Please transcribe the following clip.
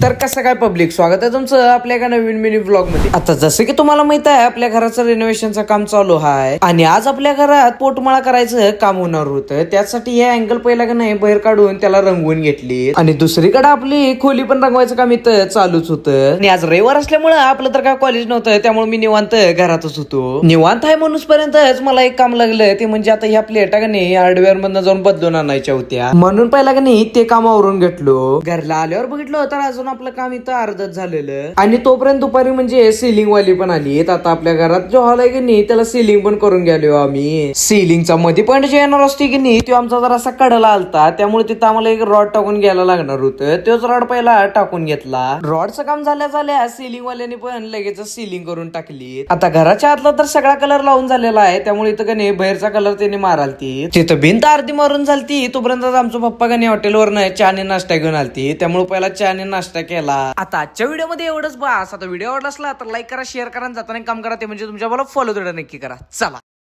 तर कसं काय पब्लिक, स्वागत आहे तुमचं आपल्या एका नवीन मिनी व्लॉग मध्ये। आता जसं की तुम्हाला माहित आहे, आपल्या घराचं रेनोव्हेशनचं काम चालू आहे आणि आज आपल्या घरात पोटमाळा करायचं काम होणार होतं। त्यासाठी हे अँगल पहिला का नाही बाहेर काढून त्याला रंगवून घेतली आणि दुसरीकडे आपली खोली पण रंगवायचं काम इथं चालूच होतं। आणि आज रविवार असल्यामुळे आपलं तर काय कॉलेज नव्हतं, त्यामुळे मी निवांत घरातच होतो। निवांत आहे म्हणून पर्यंतच मला एक काम लागलं, ते म्हणजे आता ह्या प्लेटा का नाही हार्डवेअर मधनं जाऊन बदलून आणायच्या होत्या, म्हणून पहिला का नाही ते काम आवरून घेतलो। घरला आल्यावर बघितलं तर अजून आपलं काम इथं अर्धच झालेलं आणि तोपर्यंत दुपारी म्हणजे सीलिंग वाली पण आली। आता आपल्या घरात जो हॉल आहे की नाही त्याला सीलिंग पण करून गेलो आम्ही। सीलिंगचा मध्ये पॉईंट जे येणार असते की नाही तो आमचा जरा असा कडला आलता, त्यामुळे तिथं आम्हाला एक रॉड टाकून घ्यायला लागणार होतं। तोच रॉड पहिला टाकून घेतला। रॉडचं काम झाल्या सीलिंग वाल्याने पण लगेच सीलिंग करून टाकली। आता घराच्या आतला तर सगळा कलर लावून झालेला आहे, त्यामुळे इथं का नाही बाहेरचा कलर त्याने मारालती। तिथं भिंत अर्धी मारून झालती, तोपर्यंत आमचा पप्पा का नाही हॉटेलवरनं चहा आणि नाश्ता घेऊन आलती, त्यामुळे पहिला चहा आणि नाश्ता केला। आता आजच्या व्हिडिओ मध्ये एवढंच बस। आता व्हिडिओ आवडला असला तर लाईक करा, शेअर करा, जाताना काम करा, ते म्हणजे तुमच्या मला फॉलो नक्की करा। चला।